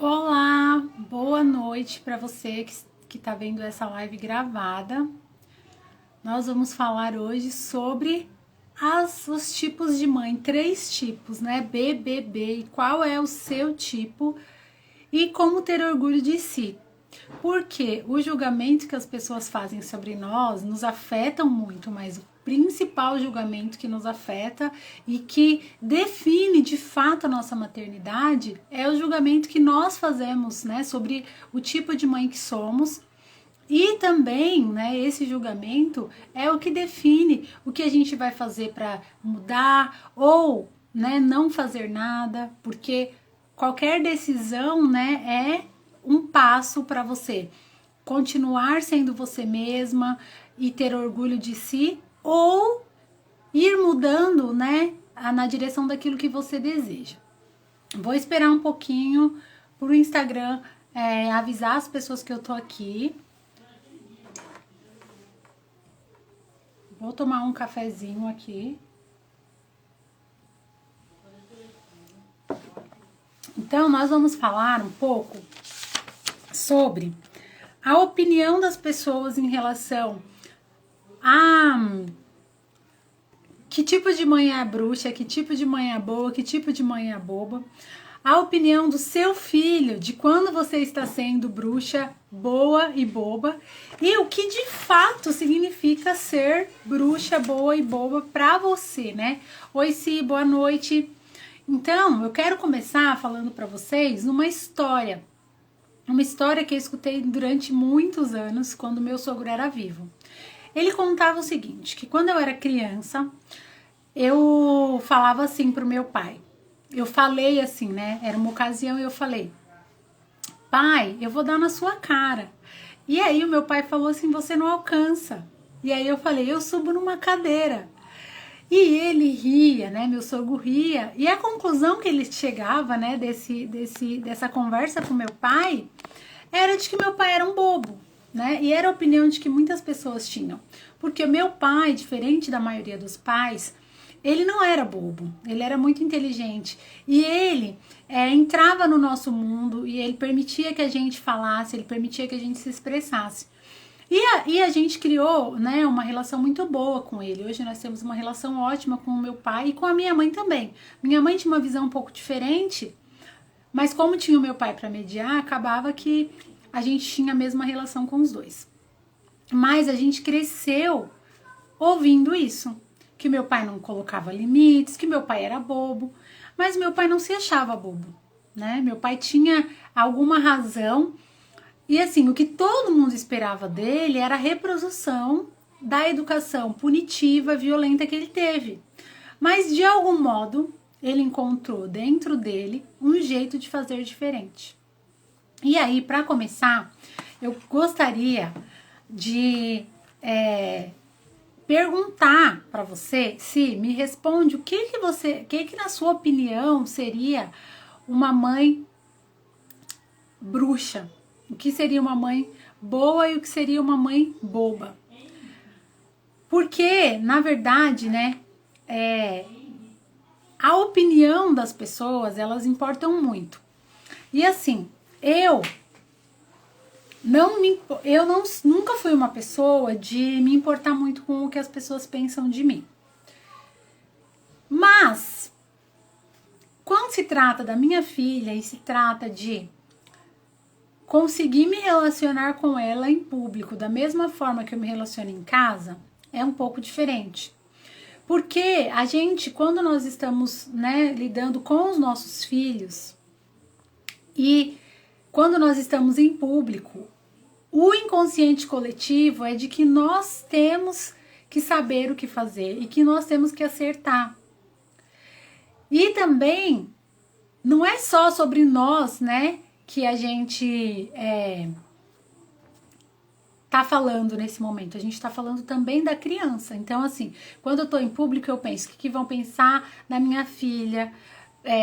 Olá, boa noite para você que está vendo essa live gravada. Nós vamos falar hoje sobre os tipos de mãe, 3 tipos, né? BBB, e qual é o seu tipo e como ter orgulho de si. Porque o julgamento que as pessoas fazem sobre nós nos afetam muito, mas o principal julgamento que nos afeta e que define de fato a nossa maternidade é o julgamento que nós fazemos, né, sobre o tipo de mãe que somos. E também, né, esse julgamento é o que define o que a gente vai fazer para mudar ou, né, não fazer nada, porque qualquer decisão, né, é um passo para você continuar sendo você mesma e ter orgulho de si ou ir mudando, né, na direção daquilo que você deseja. Vou esperar um pouquinho pro Instagram avisar as pessoas que eu tô aqui. Vou tomar um cafezinho aqui. Então, nós vamos falar um pouco sobre a opinião das pessoas em relação a que tipo de mãe é a bruxa, que tipo de mãe é a boa, que tipo de mãe é a boba. A opinião do seu filho de quando você está sendo bruxa, boa e boba. E o que de fato significa ser bruxa, boa e boba pra você, né? Oi, Si, boa noite. Então, eu quero começar falando pra vocês uma história. Uma história que eu escutei durante muitos anos, quando meu sogro era vivo. Ele contava o seguinte, que quando eu era criança, eu falava assim pro meu pai. Eu falei assim, né? Era uma ocasião e eu falei: pai, eu vou dar na sua cara. E aí o meu pai falou assim: você não alcança. E aí eu falei: eu subo numa cadeira. E ele ria, né? Meu sogro ria. E a conclusão que ele chegava, né, dessa conversa com meu pai, era de que meu pai era um bobo, né? E era a opinião de que muitas pessoas tinham. Porque o meu pai, diferente da maioria dos pais, ele não era bobo, ele era muito inteligente. E ele entrava no nosso mundo e ele permitia que a gente falasse, ele permitia que a gente se expressasse. E a gente criou, né, uma relação muito boa com ele. Hoje nós temos uma relação ótima com o meu pai e com a minha mãe também. Minha mãe tinha uma visão um pouco diferente, mas como tinha o meu pai para mediar, acabava que a gente tinha a mesma relação com os dois. Mas a gente cresceu ouvindo isso, que meu pai não colocava limites, que meu pai era bobo, mas meu pai não se achava bobo, né? Meu pai tinha alguma razão. E assim, o que todo mundo esperava dele era a reprodução da educação punitiva, violenta que ele teve. Mas de algum modo, ele encontrou dentro dele um jeito de fazer diferente. E aí, para começar, eu gostaria de perguntar para você, se me responde o que na sua opinião seria uma mãe bruxa. O que seria uma mãe boa e o que seria uma mãe boba. Porque, na verdade, né, a opinião das pessoas, elas importam muito. E assim, nunca fui uma pessoa de me importar muito com o que as pessoas pensam de mim. Mas, quando se trata da minha filha e se trata de conseguir me relacionar com ela em público da mesma forma que eu me relaciono em casa, é um pouco diferente. Porque a gente, quando nós estamos, né, lidando com os nossos filhos e quando nós estamos em público, o inconsciente coletivo é de que nós temos que saber o que fazer e que nós temos que acertar. E também não é só sobre nós, né, que a gente tá falando nesse momento. A gente tá falando também da criança. Então, assim, quando eu tô em público, eu penso, o que vão pensar da minha filha?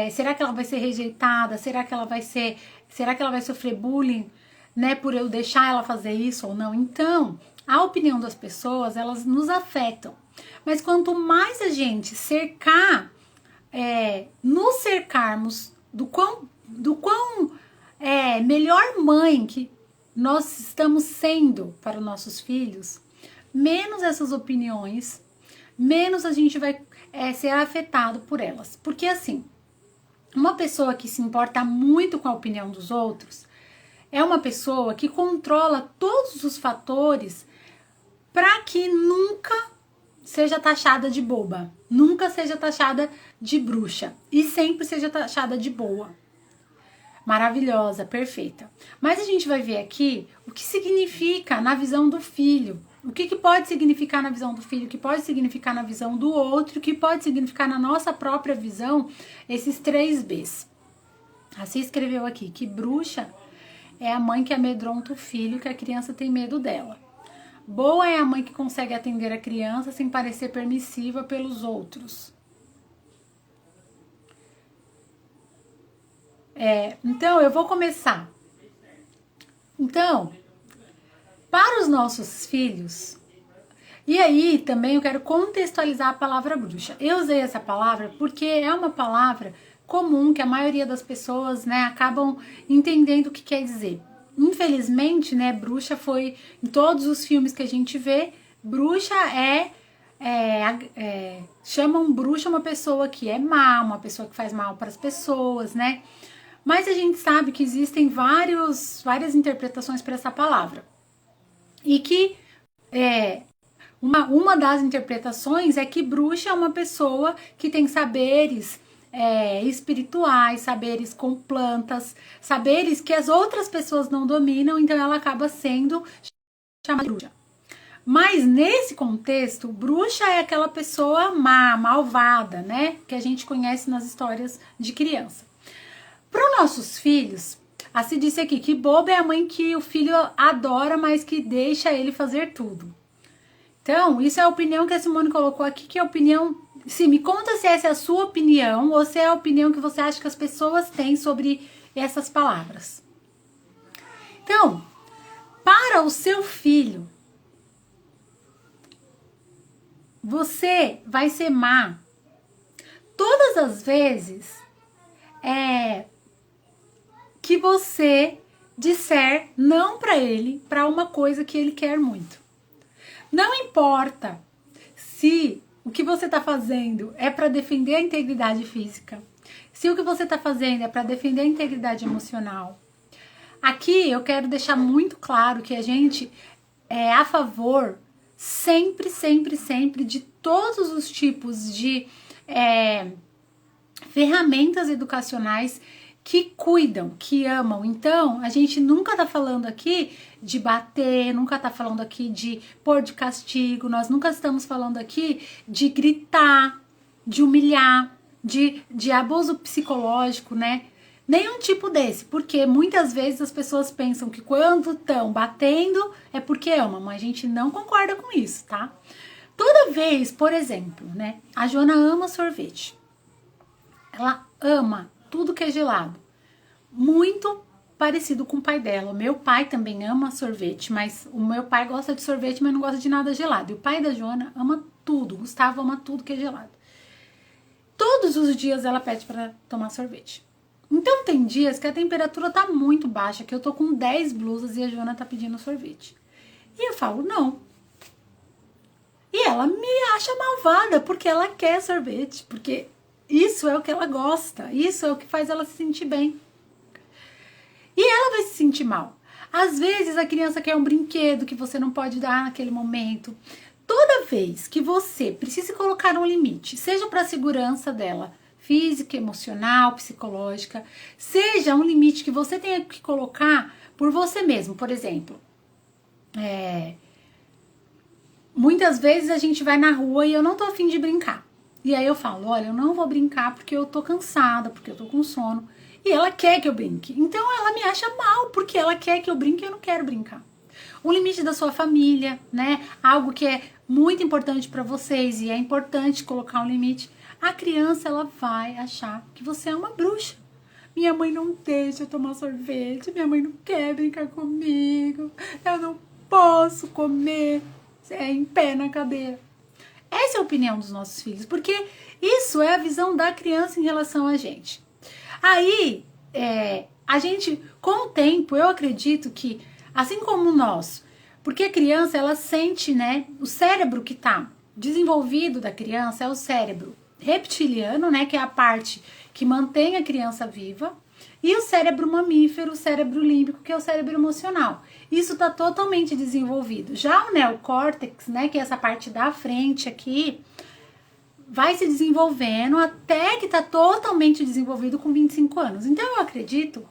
Será que ela vai ser rejeitada? Será que ela vai sofrer bullying, né, por eu deixar ela fazer isso ou não? Então, a opinião das pessoas, elas nos afetam. Mas quanto mais a gente nos cercarmos do quão melhor mãe que nós estamos sendo para os nossos filhos, menos essas opiniões, menos a gente vai ser afetado por elas. Porque assim, uma pessoa que se importa muito com a opinião dos outros é uma pessoa que controla todos os fatores para que nunca seja taxada de boba, nunca seja taxada de bruxa e sempre seja taxada de boa. Maravilhosa, perfeita. Mas a gente vai ver aqui o que significa na visão do filho. O que pode significar na visão do filho, o que pode significar na visão do outro, o que pode significar na nossa própria visão, esses 3 Bs. Assim escreveu aqui que bruxa é a mãe que amedronta o filho, que a criança tem medo dela. Boa é a mãe que consegue atender a criança sem parecer permissiva pelos outros. Então, eu vou começar. Então, para os nossos filhos, e aí também eu quero contextualizar a palavra bruxa. Eu usei essa palavra porque é uma palavra comum que a maioria das pessoas, né, acabam entendendo o que quer dizer. Infelizmente, né, bruxa foi em todos os filmes que a gente vê, bruxa chamam bruxa uma pessoa que é má, uma pessoa que faz mal para as pessoas, né? Mas a gente sabe que existem várias interpretações para essa palavra. E que uma das interpretações é que bruxa é uma pessoa que tem saberes espirituais, saberes com plantas, saberes que as outras pessoas não dominam, então ela acaba sendo chamada de bruxa. Mas nesse contexto, bruxa é aquela pessoa má, malvada, né? Que a gente conhece nas histórias de criança. Para os nossos filhos, assim disse aqui, que boba é a mãe que o filho adora, mas que deixa ele fazer tudo. Então, isso é a opinião que a Simone colocou aqui, que é a opinião... Sim, me conta se essa é a sua opinião ou se é a opinião que você acha que as pessoas têm sobre essas palavras. Então, para o seu filho, você vai ser má todas as vezes que você disser não para ele, para uma coisa que ele quer muito. Não importa se o que você está fazendo é para defender a integridade física, se o que você está fazendo é para defender a integridade emocional. Aqui eu quero deixar muito claro que a gente é a favor sempre, sempre, sempre de todos os tipos de ferramentas educacionais que cuidam, que amam. Então, a gente nunca tá falando aqui de bater, nunca tá falando aqui de pôr de castigo, nós nunca estamos falando aqui de gritar, de humilhar, de abuso psicológico, né? Nenhum tipo desse, porque muitas vezes as pessoas pensam que quando estão batendo é porque amam, mas a gente não concorda com isso, tá? Toda vez, por exemplo, né? A Joana ama sorvete. Ela ama tudo que é gelado. Muito parecido com o pai dela. O meu pai também ama sorvete, mas o meu pai gosta de sorvete, mas não gosta de nada gelado. E o pai da Joana ama tudo. O Gustavo ama tudo que é gelado. Todos os dias ela pede para tomar sorvete. Então tem dias que a temperatura tá muito baixa, que eu tô com 10 blusas e a Joana tá pedindo sorvete. E eu falo, não. E ela me acha malvada, porque ela quer sorvete, porque isso é o que ela gosta, isso é o que faz ela se sentir bem. E ela vai se sentir mal. Às vezes a criança quer um brinquedo que você não pode dar naquele momento. Toda vez que você precisa colocar um limite, seja para a segurança dela, física, emocional, psicológica, seja um limite que você tenha que colocar por você mesmo. Por exemplo, muitas vezes a gente vai na rua e eu não tô a fim de brincar. E aí eu falo, olha, eu não vou brincar porque eu tô cansada, porque eu tô com sono. E ela quer que eu brinque. Então ela me acha mal, porque ela quer que eu brinque e eu não quero brincar. Um limite da sua família, né? Algo que é muito importante para vocês e é importante colocar um limite. A criança, ela vai achar que você é uma bruxa. Minha mãe não deixa eu tomar sorvete, minha mãe não quer brincar comigo, eu não posso comer em pé na cadeira. Essa é a opinião dos nossos filhos, porque isso é a visão da criança em relação a gente. Aí, a gente, com o tempo, eu acredito que, assim como nós, porque a criança, ela sente, né, o cérebro que tá desenvolvido da criança é o cérebro reptiliano, né, que é a parte que mantém a criança viva, e o cérebro mamífero, o cérebro límbico, que é o cérebro emocional. Isso está totalmente desenvolvido. Já o neocórtex, né, que é essa parte da frente aqui, vai se desenvolvendo até que está totalmente desenvolvido com 25 anos. Então eu acredito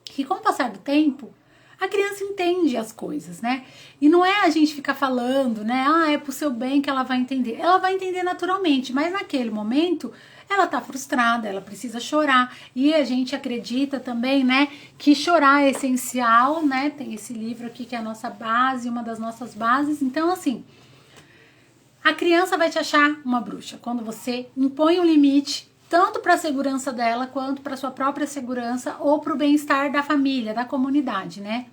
que com o passar do tempo, a criança entende as coisas, né? E não é a gente ficar falando, né? Ah, é pro seu bem que ela vai entender. Ela vai entender naturalmente, mas naquele momento ela tá frustrada, ela precisa chorar. E a gente acredita também, né, que chorar é essencial, né? Tem esse livro aqui que é a nossa base, uma das nossas bases. Então, assim, a criança vai te achar uma bruxa quando você impõe um limite, tanto para a segurança dela, quanto para sua própria segurança ou para o bem-estar da família, da comunidade, né?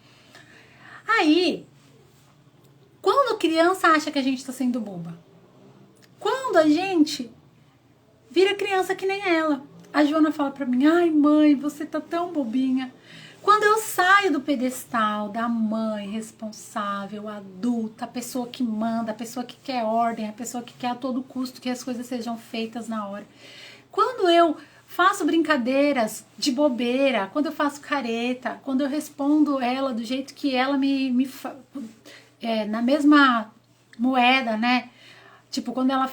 Aí, quando a criança acha que a gente está sendo boba? Quando a gente vira criança que nem ela. A Joana fala para mim, ai mãe, você tá tão bobinha. Quando eu saio do pedestal da mãe responsável, adulta, a pessoa que manda, a pessoa que quer ordem, a pessoa que quer a todo custo que as coisas sejam feitas na hora. Quando eu faço brincadeiras de bobeira, quando eu faço careta, quando eu respondo ela do jeito que ela na mesma moeda, né? Tipo, quando ela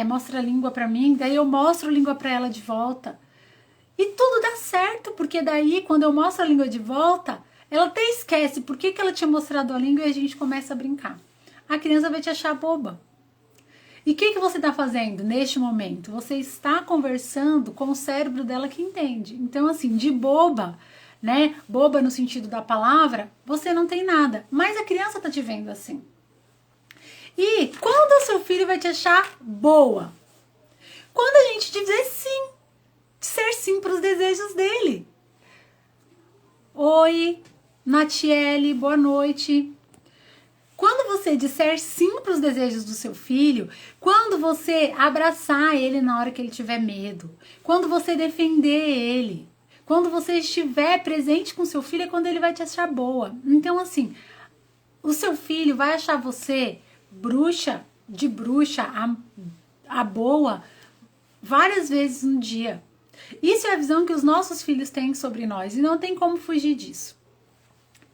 mostra a língua pra mim, daí eu mostro a língua pra ela de volta. E tudo dá certo, porque daí, quando eu mostro a língua de volta, ela até esquece por que ela tinha mostrado a língua e a gente começa a brincar. A criança vai te achar boba. E o que você está fazendo neste momento? Você está conversando com o cérebro dela que entende. Então, assim, de boba, né? Boba no sentido da palavra, você não tem nada. Mas a criança tá te vendo assim. E quando o seu filho vai te achar boa? Quando a gente dizer sim. Ser sim para os desejos dele. Oi, Natiele, boa noite. Quando você disser sim para os desejos do seu filho, quando você abraçar ele na hora que ele tiver medo, quando você defender ele, quando você estiver presente com seu filho, é quando ele vai te achar boa. Então, assim, o seu filho vai achar você bruxa, de bruxa, a boa, várias vezes no dia. Isso é a visão que os nossos filhos têm sobre nós e não tem como fugir disso.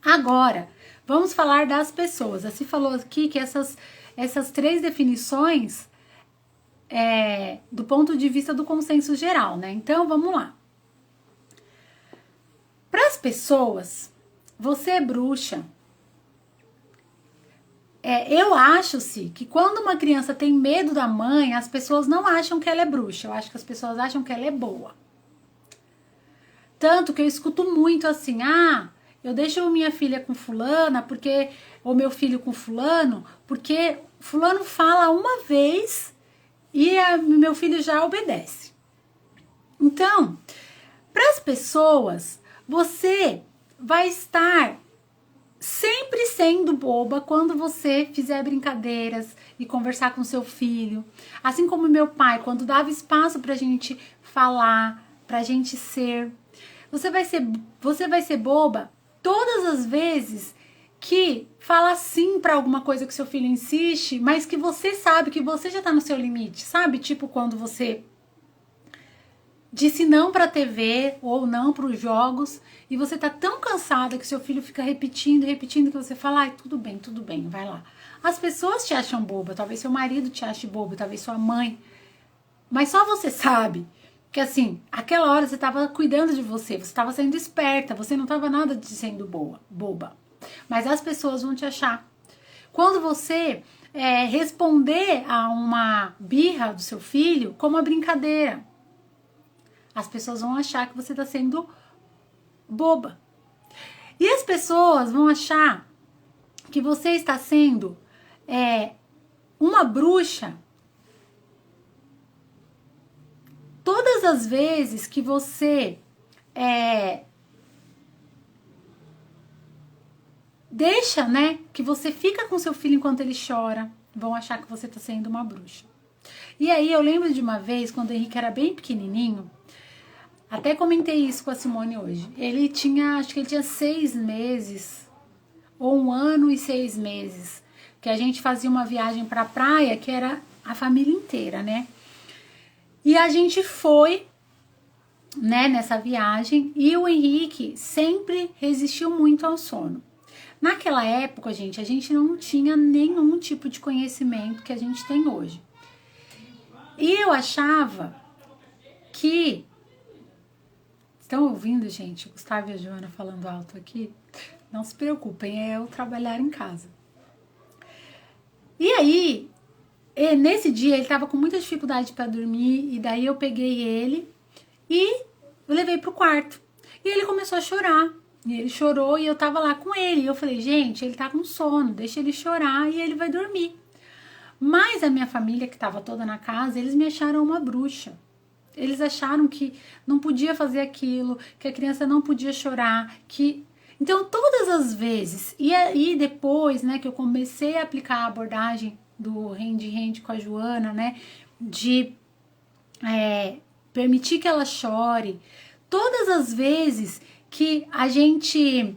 Agora, vamos falar das pessoas. Assim falou aqui que essas 3 definições do ponto de vista do consenso geral, né? Então, vamos lá. Para as pessoas, você é bruxa. Eu acho-se que quando uma criança tem medo da mãe, as pessoas não acham que ela é bruxa. Eu acho que as pessoas acham que ela é boa. Tanto que eu escuto muito assim, eu deixo minha filha com fulana, ou meu filho com fulano, porque fulano fala uma vez e meu filho já obedece. Então, para as pessoas, você vai estar sempre sendo boba quando você fizer brincadeiras e conversar com seu filho. Assim como meu pai, quando dava espaço pra gente falar, pra gente ser. Você vai ser boba todas as vezes que fala sim pra alguma coisa que seu filho insiste, mas que você sabe que você já tá no seu limite, sabe? Tipo quando você disse não pra TV ou não pros jogos e você tá tão cansada que seu filho fica repetindo que você fala, ai, tudo bem, vai lá. As pessoas te acham boba, talvez seu marido te ache bobo, talvez sua mãe, mas só você sabe que assim, aquela hora você estava cuidando de você estava sendo esperta, você não estava nada de sendo boba. Mas as pessoas vão te achar. Quando você responder a uma birra do seu filho como uma brincadeira, as pessoas vão achar que você está sendo boba. E as pessoas vão achar que você está sendo uma bruxa todas as vezes que você deixa, né, que você fica com seu filho enquanto ele chora, vão achar que você está sendo uma bruxa. E aí eu lembro de uma vez, quando o Henrique era bem pequenininho, Até comentei isso com a Simone hoje. Ele tinha, acho que ele tinha 6 meses, ou 1 ano e 6 meses, que a gente fazia uma viagem pra praia, que era a família inteira, né? E a gente foi, né, nessa viagem, e o Henrique sempre resistiu muito ao sono. Naquela época, gente, a gente não tinha nenhum tipo de conhecimento que a gente tem hoje. E eu achava que... Estão ouvindo, gente? O Gustavo e a Joana falando alto aqui? Não se preocupem, é eu trabalhar em casa. E aí, nesse dia, ele tava com muita dificuldade para dormir, e daí eu peguei ele e eu levei pro quarto. E ele começou a chorar. E ele chorou e eu tava lá com ele. E eu falei, gente, ele tá com sono, deixa ele chorar e ele vai dormir. Mas a minha família, que tava toda na casa, eles me acharam uma bruxa. Eles acharam que não podia fazer aquilo, que a criança não podia chorar, que... Então, todas as vezes, e aí depois, né, que eu comecei a aplicar a abordagem do hand com a Joana, né, de permitir que ela chore, todas as vezes que a gente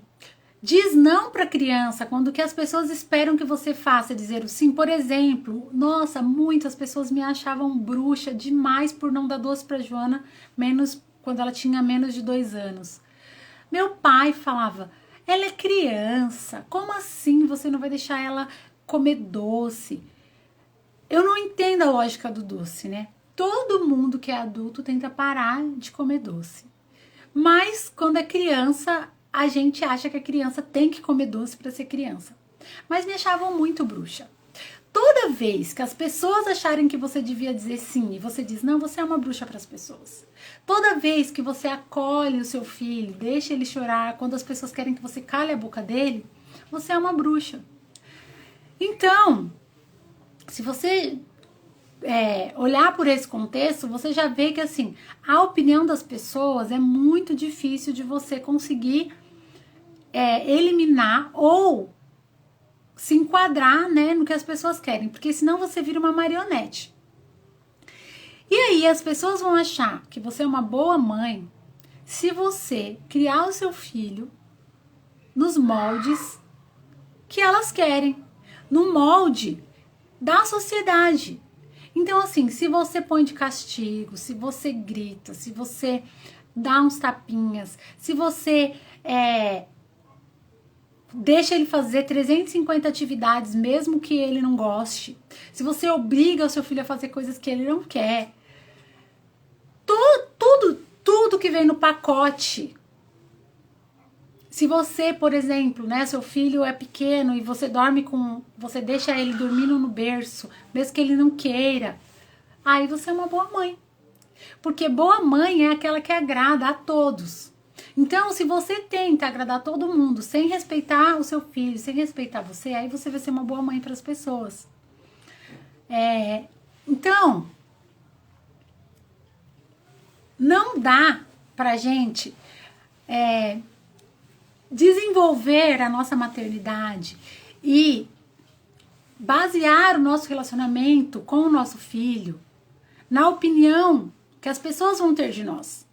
diz não para a criança, quando o que as pessoas esperam que você faça é dizer o sim. Por exemplo, nossa, muitas pessoas me achavam bruxa demais por não dar doce para Joana, menos quando ela tinha menos de 2 anos. Meu pai falava, ela é criança, como assim você não vai deixar ela comer doce? Eu não entendo a lógica do doce, né? Todo mundo que é adulto tenta parar de comer doce. Mas quando é criança, a gente acha que a criança tem que comer doce para ser criança. Mas me achavam muito bruxa. Toda vez que as pessoas acharem que você devia dizer sim e você diz não, você é uma bruxa para as pessoas. Toda vez que você acolhe o seu filho, deixa ele chorar, quando as pessoas querem que você cale a boca dele, você é uma bruxa. Então, se você olhar por esse contexto, você já vê que assim, a opinião das pessoas é muito difícil de você conseguir eliminar ou se enquadrar, né, no que as pessoas querem, porque senão você vira uma marionete. E aí as pessoas vão achar que você é uma boa mãe se você criar o seu filho nos moldes que elas querem, no molde da sociedade. Então, assim, se você põe de castigo, se você grita, se você dá uns tapinhas, se você deixa ele fazer 350 atividades, mesmo que ele não goste, se você obriga o seu filho a fazer coisas que ele não quer, tudo que vem no pacote. Se você, por exemplo, né, seu filho é pequeno e você você deixa ele dormindo no berço, mesmo que ele não queira, aí você é uma boa mãe. Porque boa mãe é aquela que agrada a todos. Então, se você tenta agradar todo mundo, sem respeitar o seu filho, sem respeitar você, aí você vai ser uma boa mãe para as pessoas. Então, não dá pra gente desenvolver a nossa maternidade e basear o nosso relacionamento com o nosso filho na opinião que as pessoas vão ter de nós.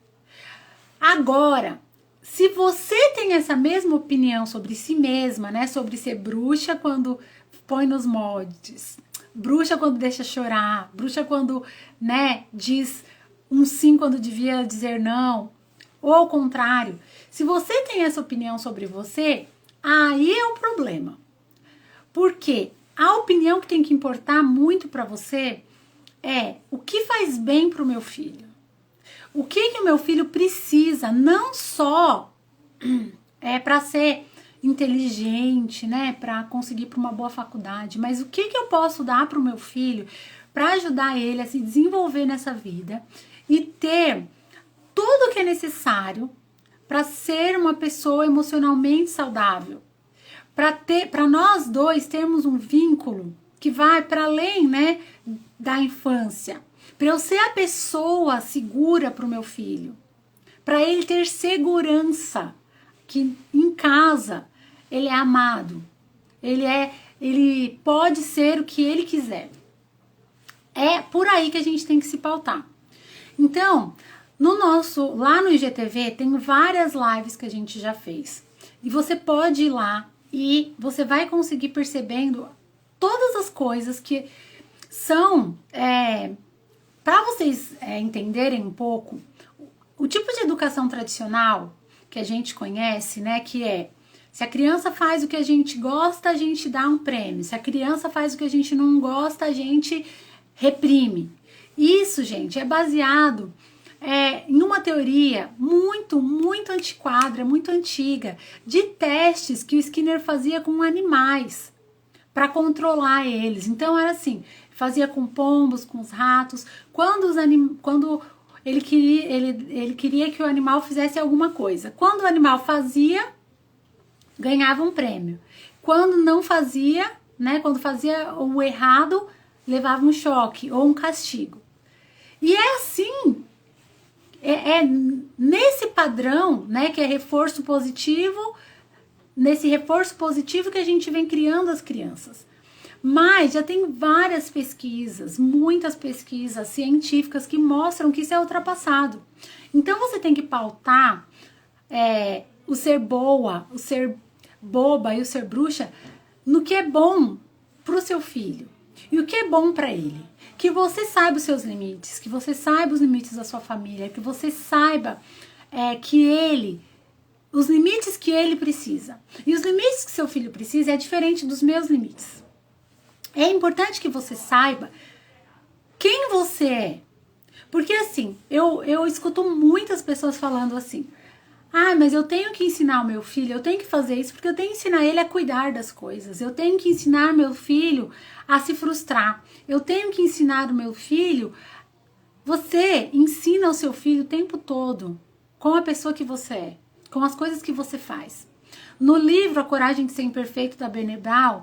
Agora, se você tem essa mesma opinião sobre si mesma, né, sobre ser bruxa quando põe nos moldes, bruxa quando deixa chorar, bruxa quando, né, diz um sim quando devia dizer não, ou ao contrário, se você tem essa opinião sobre você, aí é um problema. Porque a opinião que tem que importar muito para você é o que faz bem para o meu filho. O que o meu filho precisa, não só para ser inteligente, né, para conseguir para uma boa faculdade, mas o que eu posso dar para o meu filho para ajudar ele a se desenvolver nessa vida e ter tudo o que é necessário para ser uma pessoa emocionalmente saudável, para nós dois termos um vínculo que vai para além, né, da infância, para eu ser a pessoa segura para o meu filho, para ele ter segurança que em casa ele é amado, ele pode ser o que ele quiser. É por aí que a gente tem que se pautar. Então, Lá no IGTV tem várias lives que a gente já fez. E você pode ir lá e você vai conseguir percebendo todas as coisas que são, para vocês entenderem um pouco, o tipo de educação tradicional que a gente conhece, né, que é, se a criança faz o que a gente gosta, a gente dá um prêmio. Se a criança faz o que a gente não gosta, a gente reprime. Isso, gente, é baseado em uma teoria muito, muito antiquada, muito antiga, de testes que o Skinner fazia com animais para controlar eles. Então era assim, fazia com pombos, com os ratos, quando ele queria que o animal fizesse alguma coisa. Quando o animal fazia, ganhava um prêmio. Quando não fazia, né, quando fazia o errado, levava um choque ou um castigo. E é assim, nesse padrão, né, que é reforço positivo, nesse reforço positivo que a gente vem criando as crianças. Mas já tem várias pesquisas, muitas pesquisas científicas que mostram que isso é ultrapassado. Então você tem que pautar o ser boa, o ser boba e o ser bruxa no que é bom pro seu filho e o que é bom para ele. Que você saiba os seus limites, que você saiba os limites da sua família, que você saiba os limites que ele precisa. E os limites que seu filho precisa é diferente dos meus limites. É importante que você saiba quem você é. Porque assim, eu escuto muitas pessoas falando assim, mas eu tenho que ensinar o meu filho, eu tenho que fazer isso porque eu tenho que ensinar ele a cuidar das coisas. Eu tenho que ensinar meu filho a se frustrar. Eu tenho que ensinar o meu filho. Você ensina o seu filho o tempo todo com a pessoa que você é, com as coisas que você faz. No livro A Coragem de Ser Imperfeito, da Brené Brown,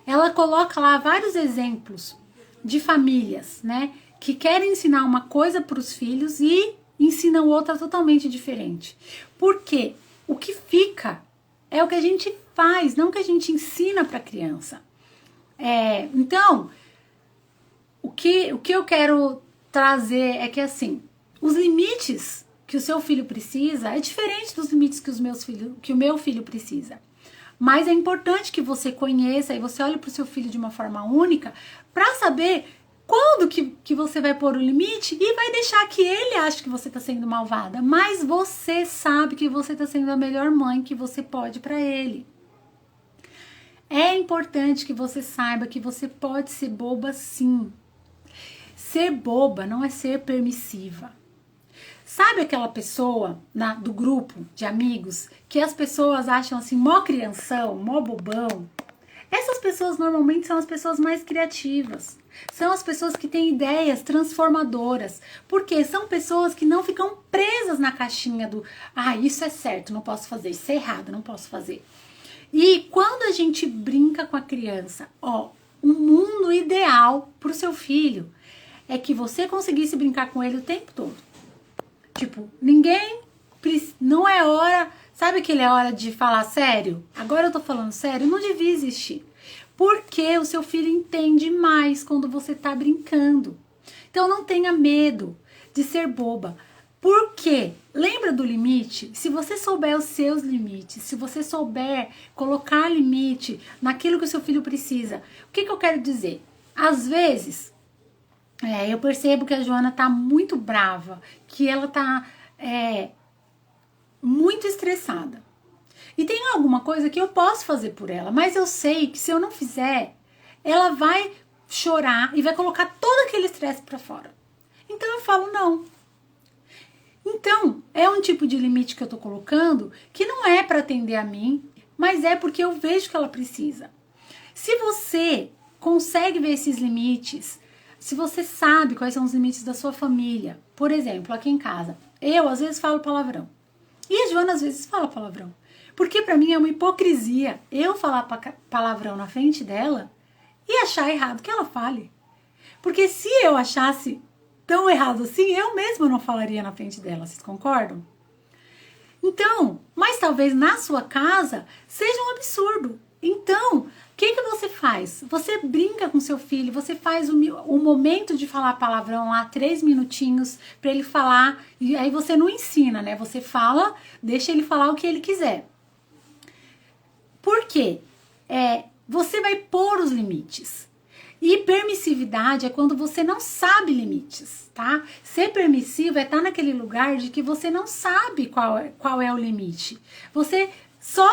ela coloca lá vários exemplos de famílias, né, que querem ensinar uma coisa para os filhos e ensinam outra totalmente diferente. Porque o que fica é o que a gente faz, não o que a gente ensina para a criança. Então, o que eu quero trazer é que assim, os limites que o seu filho precisa é diferente dos limites que o meu filho precisa. Mas é importante que você conheça e você olhe para o seu filho de uma forma única para saber quando que você vai pôr o limite e vai deixar que ele ache que você está sendo malvada. Mas você sabe que você está sendo a melhor mãe que você pode para ele. É importante que você saiba que você pode ser boba sim. Ser boba não é ser permissiva. Sabe aquela pessoa do grupo de amigos que as pessoas acham assim, mó crianção, mó bobão? Essas pessoas normalmente são as pessoas mais criativas. São as pessoas que têm ideias transformadoras. Porque são pessoas que não ficam presas na caixinha do isso é certo, não posso fazer, isso é errado, não posso fazer. E quando a gente brinca com a criança, o mundo ideal para o seu filho é que você conseguisse brincar com ele o tempo todo. Tipo, não é hora, sabe que é hora de falar sério? Agora eu tô falando sério, não devia existir. Porque o seu filho entende mais quando você tá brincando. Então não tenha medo de ser boba. Por quê? Lembra do limite? Se você souber os seus limites, se você souber colocar limite naquilo que o seu filho precisa, o que eu quero dizer? Às vezes, eu percebo que a Joana tá muito brava, que ela tá muito estressada. E tem alguma coisa que eu posso fazer por ela, mas eu sei que se eu não fizer, ela vai chorar e vai colocar todo aquele estresse pra fora. Então eu falo não. Então, é um tipo de limite que eu tô colocando que não é para atender a mim, mas é porque eu vejo que ela precisa. Se você consegue ver esses limites, se você sabe quais são os limites da sua família, por exemplo, aqui em casa, eu às vezes falo palavrão e a Joana às vezes fala palavrão. Porque pra mim é uma hipocrisia eu falar palavrão na frente dela e achar errado que ela fale. Porque se eu achasse tão errado assim, eu mesma não falaria na frente dela, vocês concordam? Então, mas talvez na sua casa seja um absurdo. Então, o que você faz? Você brinca com seu filho, você faz o momento de falar palavrão lá, 3 minutinhos para ele falar, e aí você não ensina, né? Você fala, deixa ele falar o que ele quiser. Por quê? Você vai pôr os limites. E permissividade é quando você não sabe limites, tá? Ser permissivo é estar naquele lugar de que você não sabe qual é o limite. Você só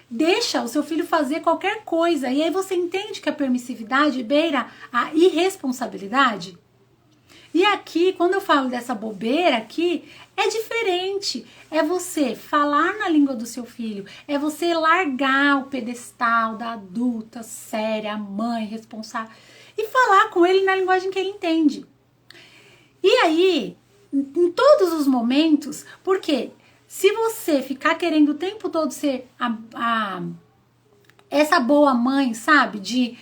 deixa o seu filho fazer qualquer coisa. E aí você entende que a permissividade beira a irresponsabilidade? E aqui, quando eu falo dessa bobeira aqui, é diferente. É você falar na língua do seu filho. É você largar o pedestal da adulta, séria, mãe, responsável. E falar com ele na linguagem que ele entende. E aí, em todos os momentos, porque se você ficar querendo o tempo todo ser essa boa mãe, sabe? De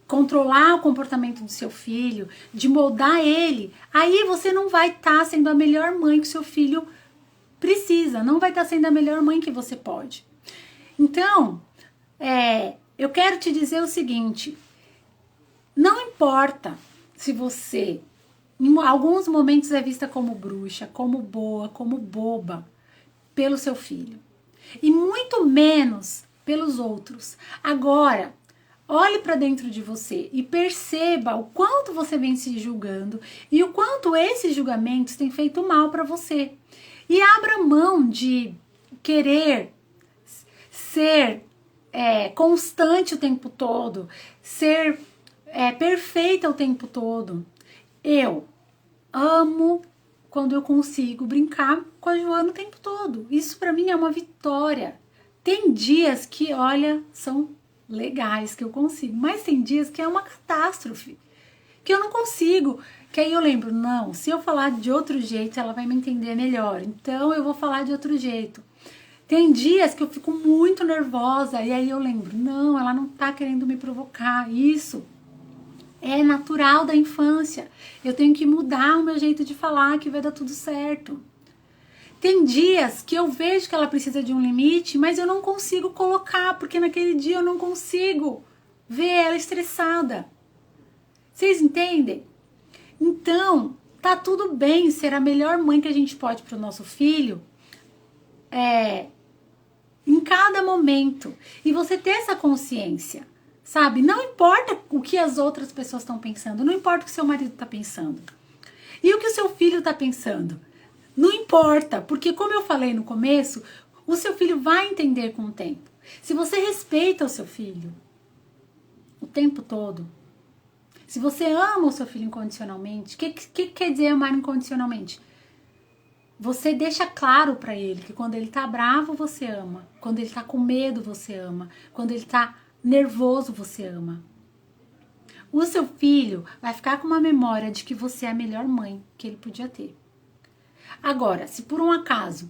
controlar o comportamento do seu filho, de moldar ele, aí você não vai estar sendo a melhor mãe que o seu filho precisa, não vai estar sendo a melhor mãe que você pode. Então, eu quero te dizer o seguinte, não importa se você, em alguns momentos, é vista como bruxa, como boa, como boba, pelo seu filho, e muito menos pelos outros. Agora, olhe para dentro de você e perceba o quanto você vem se julgando e o quanto esses julgamentos têm feito mal para você. E abra mão de querer ser constante o tempo todo, ser perfeita o tempo todo. Eu amo quando eu consigo brincar com a Joana o tempo todo. Isso para mim é uma vitória. Tem dias que, olha, são legais que eu consigo, mas tem dias que é uma catástrofe, que eu não consigo, que aí eu lembro, não, se eu falar de outro jeito ela vai me entender melhor, então eu vou falar de outro jeito. Tem dias que eu fico muito nervosa e aí eu lembro, não, ela não tá querendo me provocar, isso é natural da infância, eu tenho que mudar o meu jeito de falar que vai dar tudo certo. Tem dias que eu vejo que ela precisa de um limite, mas eu não consigo colocar, porque naquele dia eu não consigo ver ela estressada. Vocês entendem? Então, tá tudo bem ser a melhor mãe que a gente pode para o nosso filho, em cada momento. E você ter essa consciência, sabe? Não importa o que as outras pessoas estão pensando, não importa o que seu marido está pensando. E o que o seu filho está pensando. Não importa, porque como eu falei no começo, o seu filho vai entender com o tempo. Se você respeita o seu filho o tempo todo, se você ama o seu filho incondicionalmente, o que quer dizer amar incondicionalmente? Você deixa claro para ele que quando ele tá bravo, você ama. Quando ele tá com medo, você ama. Quando ele tá nervoso, você ama. O seu filho vai ficar com uma memória de que você é a melhor mãe que ele podia ter. Agora, se por um acaso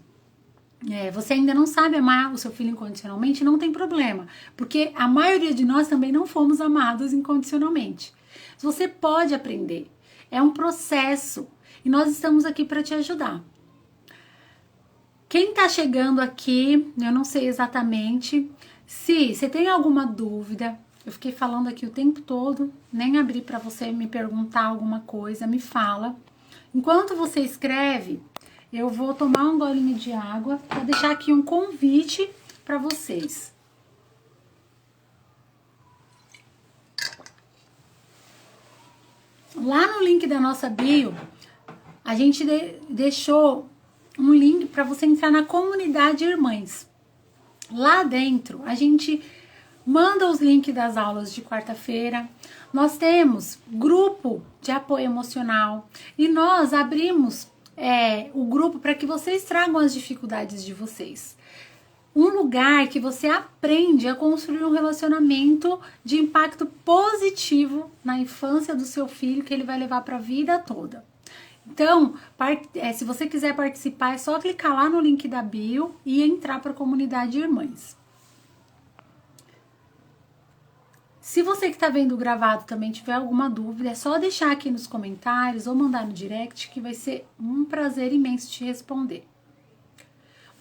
você ainda não sabe amar o seu filho incondicionalmente, não tem problema, porque a maioria de nós também não fomos amados incondicionalmente. Você pode aprender, é um processo e nós estamos aqui para te ajudar. Quem está chegando aqui, eu não sei exatamente, se você tem alguma dúvida, eu fiquei falando aqui o tempo todo, nem abri para você me perguntar alguma coisa, me fala. Enquanto você escreve, eu vou tomar um golinho de água para deixar aqui um convite para vocês. Lá no link da nossa bio, a gente deixou um link para você entrar na comunidade Irmãs. Lá dentro, a gente manda os links das aulas de quarta-feira. Nós temos grupo de apoio emocional e nós abrimos o grupo para que vocês tragam as dificuldades de vocês. Um lugar que você aprende a construir um relacionamento de impacto positivo na infância do seu filho, que ele vai levar para a vida toda. Então, se você quiser participar, é só clicar lá no link da bio e entrar para a comunidade Irmãs. Se você que está vendo gravado também tiver alguma dúvida, é só deixar aqui nos comentários ou mandar no direct, que vai ser um prazer imenso te responder.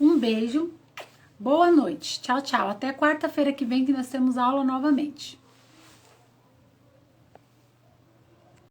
Um beijo, Boa noite. Tchau, tchau. Até quarta-feira que vem que nós temos aula novamente.